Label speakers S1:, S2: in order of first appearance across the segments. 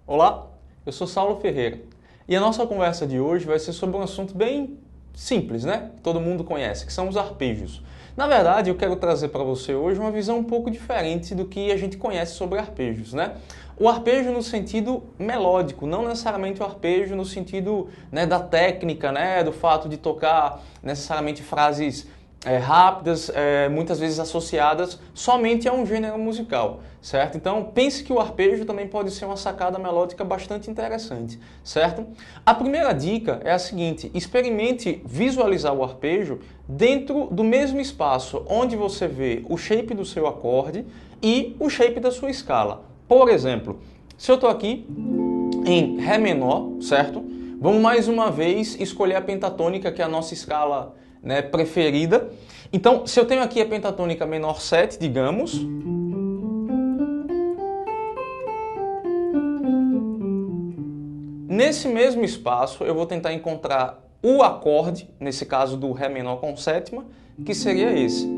S1: Olá, eu sou Saulo Ferreira e a nossa conversa de hoje vai ser sobre um assunto bem simples, né? Que todo mundo conhece, que são os arpejos. Na verdade, eu quero trazer para você hoje uma visão um pouco diferente do que a gente conhece sobre arpejos, né? O arpejo no sentido melódico, não necessariamente o arpejo no sentido, né, da técnica, né, do fato de tocar necessariamente frases rápidas, muitas vezes associadas somente a um gênero musical, certo? Então pense que o arpejo também pode ser uma sacada melódica bastante interessante, certo? A primeira dica é a seguinte: experimente visualizar o arpejo dentro do mesmo espaço onde você vê o shape do seu acorde e o shape da sua escala. Por exemplo, se eu estou aqui em Ré menor, certo? Vamos mais uma vez escolher a pentatônica, que é a nossa escala, né, preferida. Então, se eu tenho aqui a pentatônica menor 7, digamos, nesse mesmo espaço eu vou tentar encontrar o acorde, nesse caso do Ré menor com sétima, que seria esse,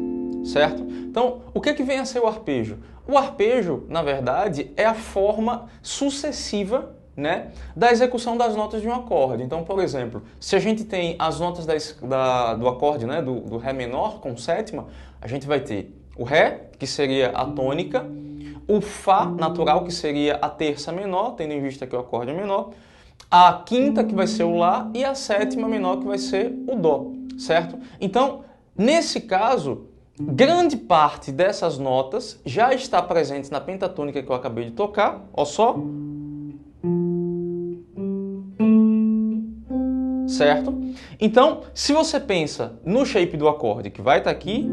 S1: certo? Então, o que vem a ser o arpejo? O arpejo, na verdade, é a forma sucessiva, né, da execução das notas de um acorde. Então, por exemplo, se a gente tem as notas do acorde, né, do Ré menor com sétima, a gente vai ter o Ré, que seria a tônica, o Fá natural, que seria a terça menor, tendo em vista que o acorde é menor, a quinta, que vai ser o Lá, e a sétima menor, que vai ser o Dó, certo? Então, nesse caso, grande parte dessas notas já está presente na pentatônica que eu acabei de tocar, ó só, certo? Então, se você pensa no shape do acorde, que vai estar aqui,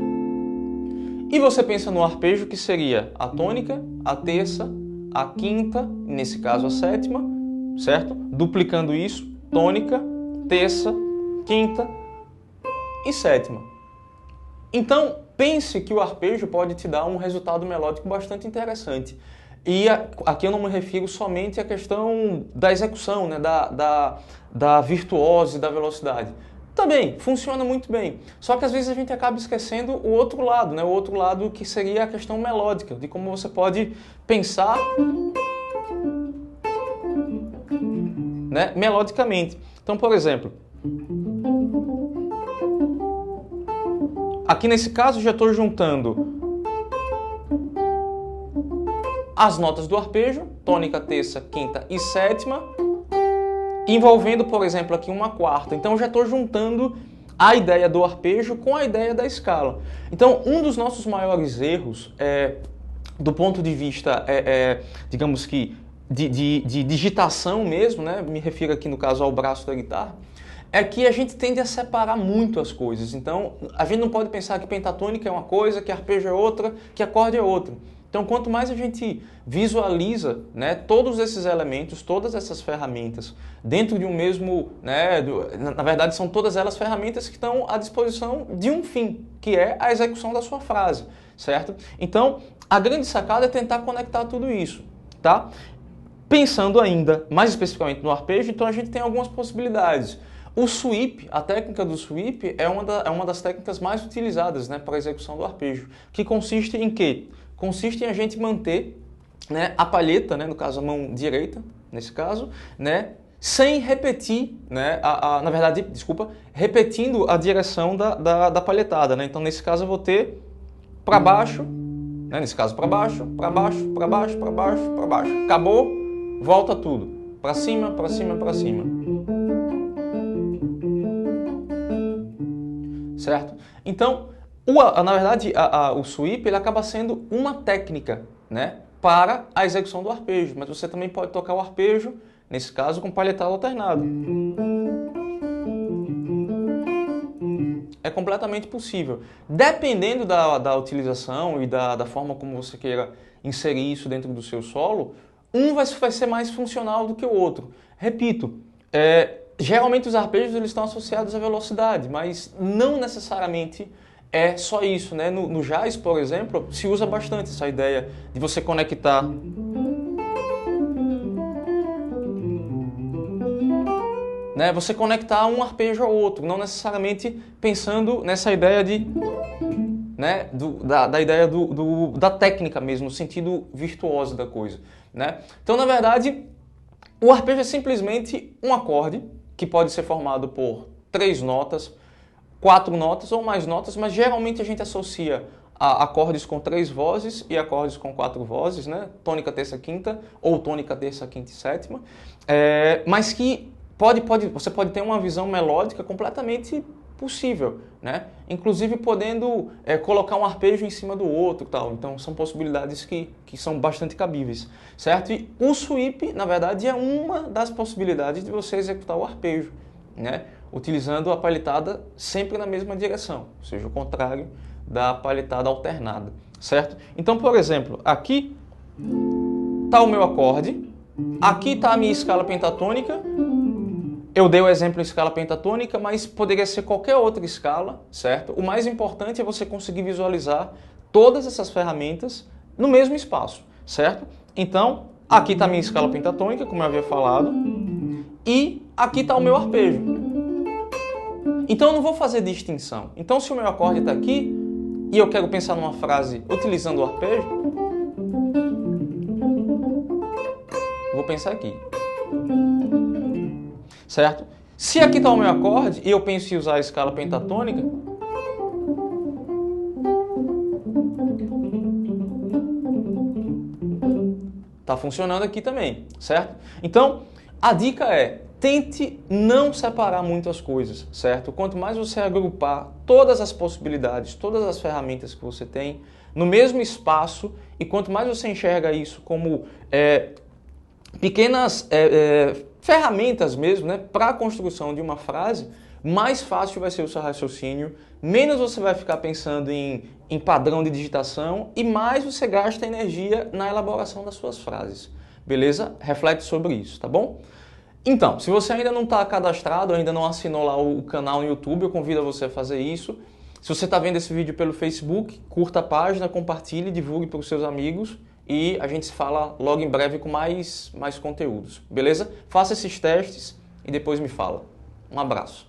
S1: e você pensa no arpejo, que seria a tônica, a terça, a quinta, nesse caso a sétima, certo? Duplicando isso, tônica, terça, quinta e sétima. Então, pense que o arpejo pode te dar um resultado melódico bastante interessante. E aqui eu não me refiro somente à questão da execução, né, da virtuose, da velocidade. Também funciona muito bem. Só que às vezes a gente acaba esquecendo o outro lado, né, o outro lado que seria a questão melódica, de como você pode pensar, né, melodicamente. Então, por exemplo, aqui nesse caso já estou juntando as notas do arpejo, tônica, terça, quinta e sétima, envolvendo, por exemplo, aqui uma quarta. Então já estou juntando a ideia do arpejo com a ideia da escala. Então, um dos nossos maiores erros, do ponto de vista, digamos que, de digitação mesmo, né? Me refiro aqui no caso ao braço da guitarra, é que a gente tende a separar muito as coisas. Então, a gente não pode pensar que pentatônica é uma coisa, que arpejo é outra, que acorde é outra. Então, quanto mais a gente visualiza, né, todos esses elementos, todas essas ferramentas dentro de um mesmo, né, na verdade são todas elas ferramentas que estão à disposição de um fim, que é a execução da sua frase, certo? Então, a grande sacada é tentar conectar tudo isso, tá? Pensando ainda mais especificamente no arpejo, então a gente tem algumas possibilidades. O sweep, a técnica do sweep é uma das técnicas mais utilizadas, né, para a execução do arpejo, que consiste em quê? Consiste em a gente manter, né, a palheta, né, no caso a mão direita, nesse caso, né, sem repetir, né, na verdade, desculpa, repetindo a direção da palhetada, né? Então nesse caso eu vou ter para baixo, né, nesse caso para baixo, para baixo, para baixo, para baixo, para baixo. Acabou, volta tudo, para cima, para cima, para cima. Certo? Então, na verdade, o sweep ele acaba sendo uma técnica, né, para a execução do arpejo, mas você também pode tocar o arpejo, nesse caso, com palhetada alternada. É completamente possível. Dependendo da utilização e da forma como você queira inserir isso dentro do seu solo, um vai ser mais funcional do que o outro. Repito, geralmente os arpejos eles estão associados à velocidade, mas não necessariamente é só isso, né? No jazz, por exemplo, se usa bastante essa ideia de você conectar, né? Você conectar um arpejo ao outro, não necessariamente pensando nessa ideia de, né, da ideia da técnica mesmo, no sentido virtuoso da coisa, né? Então, na verdade, O arpejo é simplesmente um acorde que pode ser formado por 3 notas, 4 notas ou mais notas, mas geralmente a gente associa a acordes com 3 vozes e acordes com 4 vozes, né? Tônica, terça, quinta ou tônica, terça, quinta e sétima, mas que você pode ter uma visão melódica completamente possível, né? Inclusive podendo colocar um arpejo em cima do outro, tal. Então são possibilidades que são bastante cabíveis, certo? E o sweep, na verdade, é uma das possibilidades de você executar o arpejo, né? Utilizando a palhetada sempre na mesma direção, ou seja, o contrário da palhetada alternada, certo? Então, por exemplo, aqui está o meu acorde, aqui está a minha escala pentatônica. Eu dei o exemplo em escala pentatônica, mas poderia ser qualquer outra escala, certo? O mais importante é você conseguir visualizar todas essas ferramentas no mesmo espaço, certo? Então, aqui está a minha escala pentatônica, como eu havia falado, e aqui está o meu arpejo. Então, eu não vou fazer distinção. Então, se o meu acorde está aqui e eu quero pensar numa frase utilizando o arpejo, vou pensar aqui. Certo? Se aqui está o meu acorde e eu penso em usar a escala pentatônica, está funcionando aqui também, certo? Então, a dica é, tente não separar muito as coisas, certo? Quanto mais você agrupar todas as possibilidades, todas as ferramentas que você tem no mesmo espaço, e quanto mais você enxerga isso como pequenas ferramentas mesmo, né, para a construção de uma frase, mais fácil vai ser o seu raciocínio, menos você vai ficar pensando em padrão de digitação e mais você gasta energia na elaboração das suas frases. Beleza? Reflete sobre isso, tá bom? Então, se você ainda não está cadastrado, ainda não assinou lá o canal no YouTube, eu convido você a fazer isso. Se você está vendo esse vídeo pelo Facebook, curta a página, compartilhe, divulgue para os seus amigos. E a gente se fala logo em breve com mais conteúdos, beleza? Faça esses testes e depois me fala. Um abraço.